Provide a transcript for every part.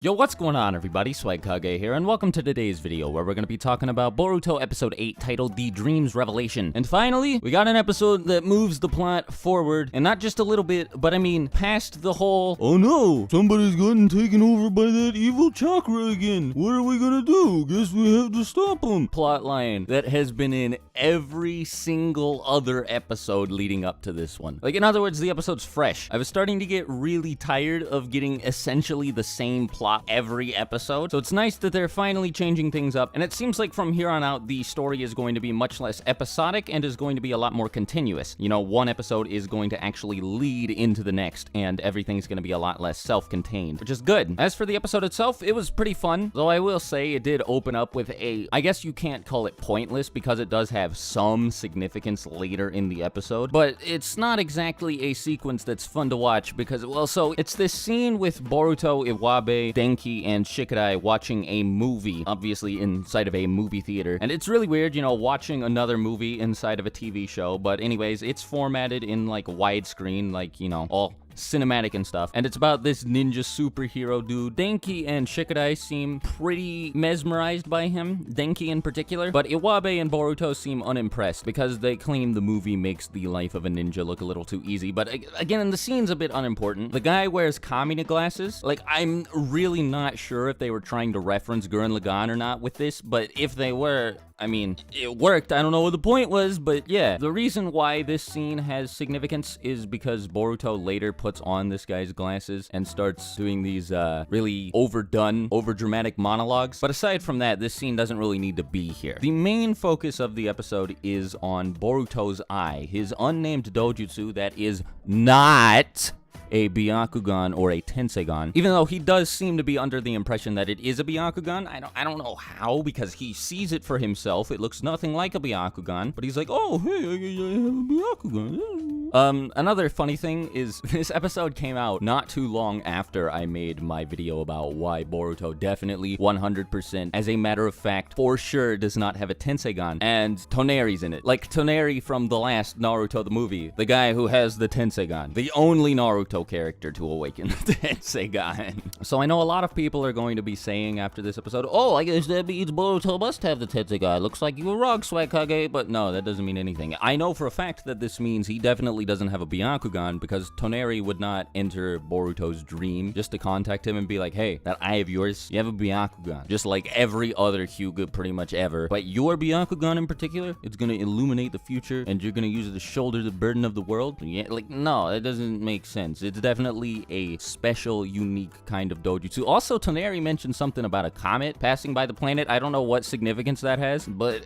Yo, what's going on everybody, Swagkage here, and welcome to today's video where we're going to be talking about Boruto episode 8 titled The Dream's Revelation. And finally, we got an episode that moves the plot forward, and not just a little bit, but I mean past the whole, oh no, somebody's gotten taken over by that evil chakra again, what are we gonna do? Guess we have to stop him plot line that has been in every single other episode leading up to this one. Like, in other words, the episode's fresh. I was starting to get really tired of getting essentially the same plot every episode, so it's nice that they're finally changing things up, and it seems like from here on out the story is going to be much less episodic and is going to be a lot more continuous. You know, one episode is going to actually lead into the next, and everything's going to be a lot less self-contained, which is good. As for the episode itself, it was pretty fun, though I will say it did open up with a, I guess you can't call it pointless because it does have some significance later in the episode, but it's not exactly a sequence that's fun to watch because, well, so it's this scene with Boruto, Iwabe, Denki, and Shikadai watching a movie, obviously inside of a movie theater. And it's really weird, you know, watching another movie inside of a TV show, but anyways, it's formatted in like widescreen, like, you know, all cinematic and stuff, and it's about this ninja superhero dude. Denki and Shikadai seem pretty mesmerized by him, Denki in particular, but Iwabe and Boruto seem unimpressed because they claim the movie makes the life of a ninja look a little too easy. But again, the scene's a bit unimportant. The guy wears Kamina glasses. Like, I'm really not sure if they were trying to reference Gurren Lagann or not with this, but if they were, I mean, it worked. I don't know what the point was, but yeah. The reason why this scene has significance is because Boruto later puts on this guy's glasses and starts doing these really overdone, overdramatic monologues. But aside from that, this scene doesn't really need to be here. The main focus of the episode is on Boruto's eye, his unnamed dojutsu that is not a Byakugan or a Tensegan, even though he does seem to be under the impression that it is a Byakugan. I don't know how, because he sees it for himself. It looks nothing like a Byakugan, but he's like, oh, hey, I have a Byakugan. Another funny thing is this episode came out not too long after I made my video about why Boruto definitely 100% as a matter of fact for sure does not have a Tensegan, and TONERI's in it. Like TONERI from the last Naruto the movie, the guy who has the Tensegan, the only Naruto character to awaken the Tensegan. So I know a lot of people are going to be saying after this episode, oh, I guess that means Boruto must have the Tensegan. Looks like you were wrong, Swagkage, but no, that doesn't mean anything. I know for a fact that this means he definitely doesn't have a Byakugan because TONERI would not enter Boruto's dream just to contact him and be like, hey, that eye of yours, you have a Byakugan. Just like every other Hyuga pretty much ever. But your Byakugan in particular, it's gonna illuminate the future and you're gonna use it to shoulder the burden of the world? Yeah, like, no, that doesn't make sense. It's definitely a special, unique kind of dojutsu. Also, TONERI mentioned something about a comet passing by the planet. I don't know what significance that has, but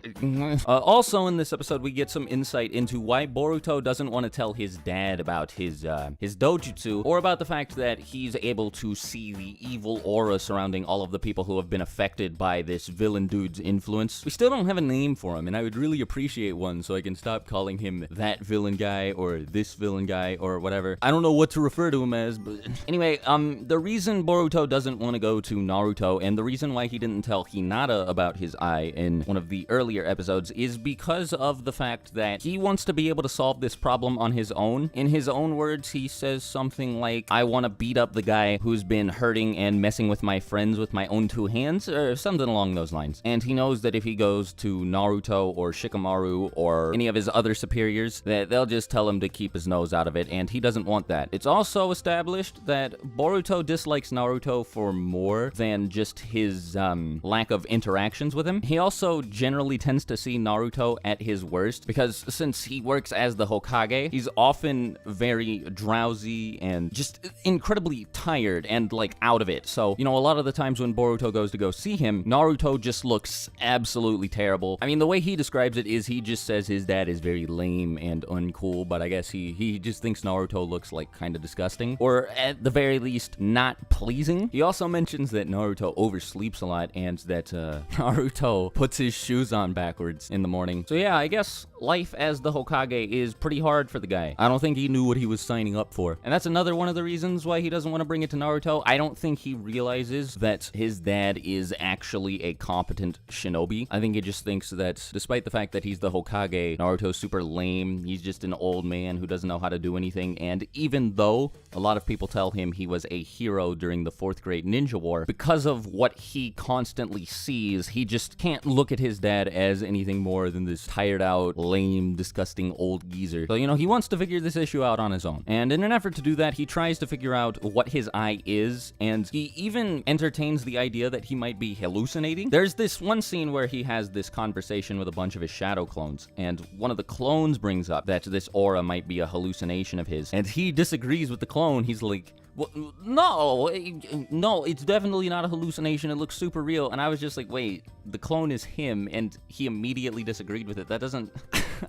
also in this episode, we get some insight into why Boruto doesn't want to tell his dad about his dojutsu, or about the fact that he's able to see the evil aura surrounding all of the people who have been affected by this villain dude's influence. We still don't have a name for him, and I would really appreciate one so I can stop calling him that villain guy or this villain guy or whatever. I don't know what to refer to him as, but anyway, the reason Boruto doesn't want to go to Naruto, and the reason why he didn't tell Hinata about his eye in one of the earlier episodes, is because of the fact that he wants to be able to solve this problem on his own. In his own words, he says something like, I want to beat up the guy who's been hurting and messing with my friends with my own two hands, or something along those lines. And he knows that if he goes to Naruto or Shikamaru or any of his other superiors, that they'll just tell him to keep his nose out of it, and he doesn't want that. It's also established that Boruto dislikes Naruto for more than just his lack of interactions with him. He also generally tends to see Naruto at his worst because since he works as the Hokage, he's often very drowsy and just incredibly tired and like out of it. So, you know, a lot of the times when Boruto goes to go see him, Naruto just looks absolutely terrible. I mean, the way he describes it is he just says his dad is very lame and uncool, but I guess he just thinks Naruto looks like kind of disgusting, or at the very least not pleasing. He also mentions that Naruto oversleeps a lot and that Naruto puts his shoes on backwards in the morning. So yeah, I guess life as the Hokage is pretty hard for the guy. I don't think he knew what he was signing up for. And that's another one of the reasons why he doesn't want to bring it to Naruto. I don't think he realizes that his dad is actually a competent shinobi. I think he just thinks that despite the fact that he's the Hokage, Naruto's super lame. He's just an old man who doesn't know how to do anything. And even though a lot of people tell him he was a hero during the 4th grade ninja war, because of what he constantly sees, he just can't look at his dad as anything more than this tired out, lame, disgusting old geezer. So, he wants to figure this issue out on his own. And in an effort to do that, he tries to figure out what his eye is, and he even entertains the idea that he might be hallucinating. There's this one scene where he has this conversation with a bunch of his shadow clones, and one of the clones brings up that this aura might be a hallucination of his, and he disagrees with the clone. He's like, well, no, it's definitely not a hallucination. It looks super real. And I was just like, wait, the clone is him, and he immediately disagreed with it. That doesn't,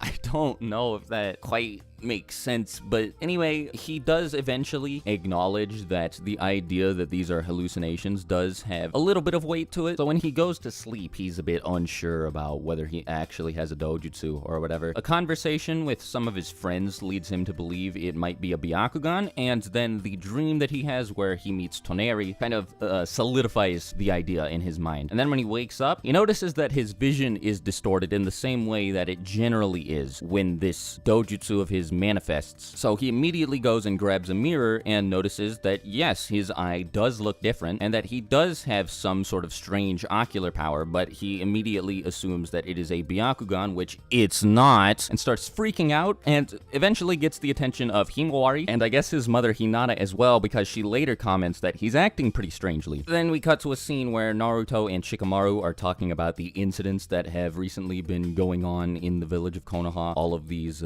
I don't know if that quite makes sense, but anyway, he does eventually acknowledge that the idea that these are hallucinations does have a little bit of weight to it. So when he goes to sleep, he's a bit unsure about whether he actually has a dojutsu or whatever. A conversation with some of his friends leads him to believe it might be a Byakugan, and then the dream that he has where he meets Toneri kind of solidifies the idea in his mind. And then when he wakes up, he notices that his vision is distorted in the same way that it generally is when this dojutsu of his manifests. So he immediately goes and grabs a mirror and notices that yes, his eye does look different and that he does have some sort of strange ocular power, but he immediately assumes that it is a Byakugan, which it's not, and starts freaking out and eventually gets the attention of Himawari and I guess his mother Hinata as well, because she later comments that he's acting pretty strangely. Then we cut to a scene where Naruto and Shikamaru are talking about the incidents that have recently been going on in the village of Konoha, all of these,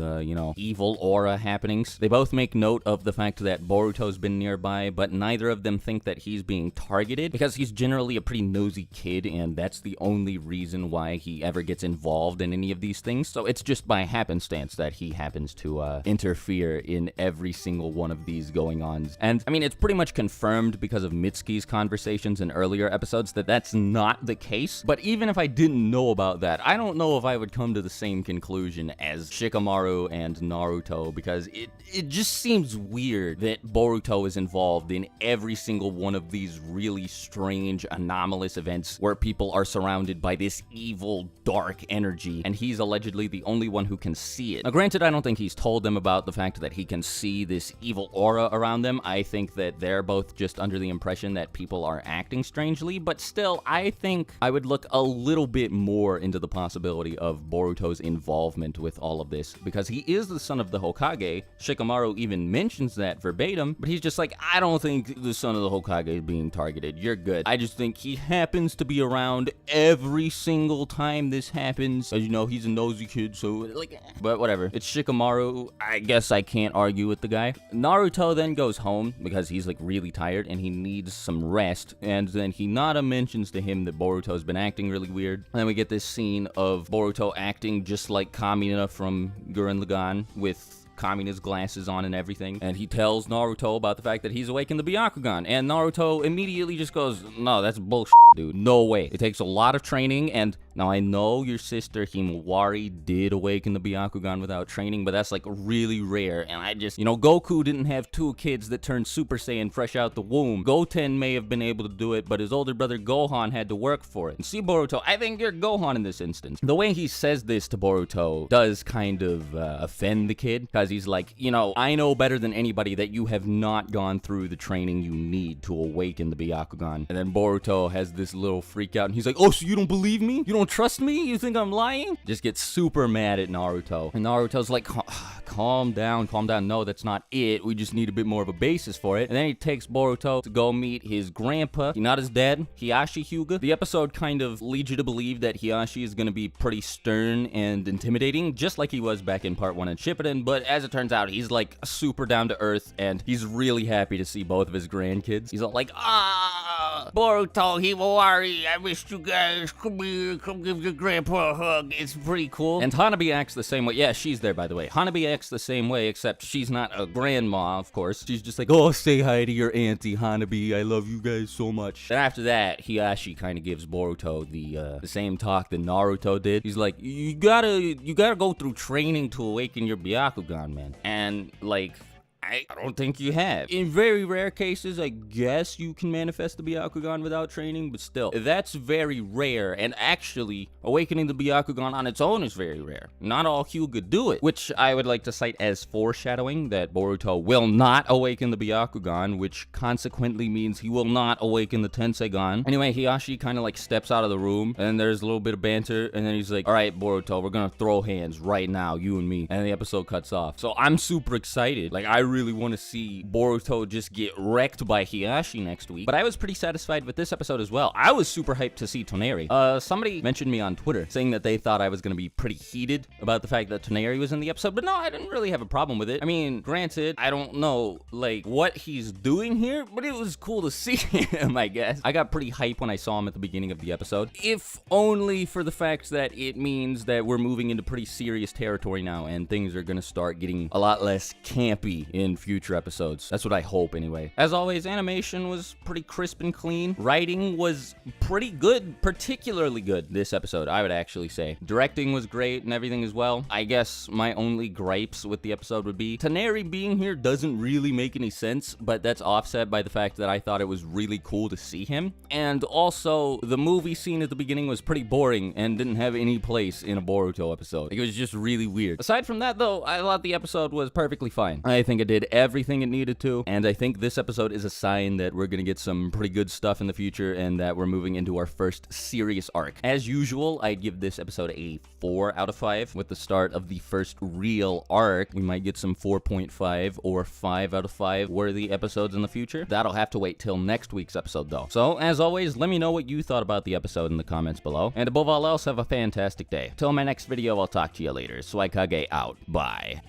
evil aura happenings. They both make note of the fact that Boruto's been nearby, but neither of them think that he's being targeted because he's generally a pretty nosy kid, and that's the only reason why he ever gets involved in any of these things. So it's just by happenstance that he happens to interfere in every single one of these going-ons. And I mean, it's pretty much confirmed because of Mitsuki's conversations in earlier episodes that that's not the case. But even if I didn't know about that, I don't know if I would come to the same conclusion as Shikamaru and Naruto, because it just seems weird that Boruto is involved in every single one of these really strange, anomalous events where people are surrounded by this evil, dark energy, and he's allegedly the only one who can see it. Now, granted, I don't think he's told them about the fact that he can see this evil aura around them. I think that they're both just under the impression that people are acting strangely, but still, I think I would look a little bit more into the possibility of Boruto's involvement with all of this, because he is the son of the Hokage. Shikamaru even mentions that verbatim, but he's just like, I don't think the son of the Hokage is being targeted. You're good. I just think he happens to be around every single time this happens. As you know, he's a nosy kid, so like, but whatever. It's Shikamaru. I guess I can't argue with the guy. Naruto then goes home because he's like really tired and he needs some rest, and then Hinata mentions to him that Boruto's been acting really weird. And then we get this scene of Boruto acting just like Kamina from Gurren Lagann, with Kamina's glasses on and everything, and he tells Naruto about the fact that he's awakened the Byakugan, and Naruto immediately just goes, no, that's bullshit, dude. No way. It takes a lot of training, and now I know your sister Himawari did awaken the Byakugan without training, but that's like really rare, and I just, Goku didn't have 2 kids that turned Super Saiyan fresh out the womb. Goten may have been able to do it, but his older brother Gohan had to work for it. And see, Boruto, I think you're Gohan in this instance. The way he says this to Boruto does kind of offend the kid, because he's like, I know better than anybody that you have not gone through the training you need to awaken the Byakugan. And then Boruto has this little freak out, and he's like, oh, so you don't believe me? You don't trust me? You think I'm lying? Just gets super mad at Naruto. And Naruto's like, calm down. No, that's not it. We just need a bit more of a basis for it. And then he takes Boruto to go meet his grandpa. Hinata's dad, Hiyashi Hyuga. The episode kind of leads you to believe that Hiyashi is going to be pretty stern and intimidating, just like he was back in part 1 in Shippuden, but as it turns out, he's like super down to earth, and he's really happy to see both of his grandkids. He's all like, Boruto, Himawari, I wish you guys come here, come give your grandpa a hug. It's pretty cool. And Hanabi acts the same way. Yeah, she's there, by the way. Hanabi acts the same way, except she's not a grandma, of course. She's just like, oh, say hi to your auntie, Hanabi. I love you guys so much. And after that, Hiyashi kind of gives Boruto the same talk that Naruto did. He's like, you gotta go through training to awaken your Byakugan, man. And, like, I don't think you have. In very rare cases, I guess you can manifest the Byakugan without training, but still, that's very rare, and actually, awakening the Byakugan on its own is very rare. Not all Hyuga do it, which I would like to cite as foreshadowing that Boruto will not awaken the Byakugan, which consequently means he will not awaken the Tensegan. Anyway, Hiyashi kind of like steps out of the room, and there's a little bit of banter, and then he's like, all right, Boruto, we're gonna throw hands right now, you and me, and the episode cuts off. So I'm super excited. Like, I really want to see Boruto just get wrecked by Hiyashi next week, but I was pretty satisfied with this episode as well. I was super hyped to see TONERI. Somebody mentioned me on Twitter saying that they thought I was going to be pretty heated about the fact that TONERI was in the episode, but no, I didn't really have a problem with it. I mean, granted, I don't know, like, what he's doing here, but it was cool to see him, I guess. I got pretty hyped when I saw him at the beginning of the episode, if only for the fact that it means that we're moving into pretty serious territory now, and things are going to start getting a lot less campy in future episodes. That's what I hope anyway. As always, animation was pretty crisp and clean. Writing was pretty good, particularly good this episode, I would actually say. Directing was great and everything as well. I guess my only gripes with the episode would be TONERI being here doesn't really make any sense, but that's offset by the fact that I thought it was really cool to see him. And also, the movie scene at the beginning was pretty boring and didn't have any place in a Boruto episode. Like, it was just really weird. Aside from that though, I thought the episode was perfectly fine. I think it did everything it needed to, and I think this episode is a sign that we're gonna get some pretty good stuff in the future and that we're moving into our first serious arc. As usual, I'd give this episode a 4 out of 5. With the start of the first real arc, we might get some 4.5 or 5 out of 5 worthy episodes in the future. That'll have to wait till next week's episode though. So, as always, let me know what you thought about the episode in the comments below, and above all else, have a fantastic day. Till my next video, I'll talk to you later. Swagkage out. Bye.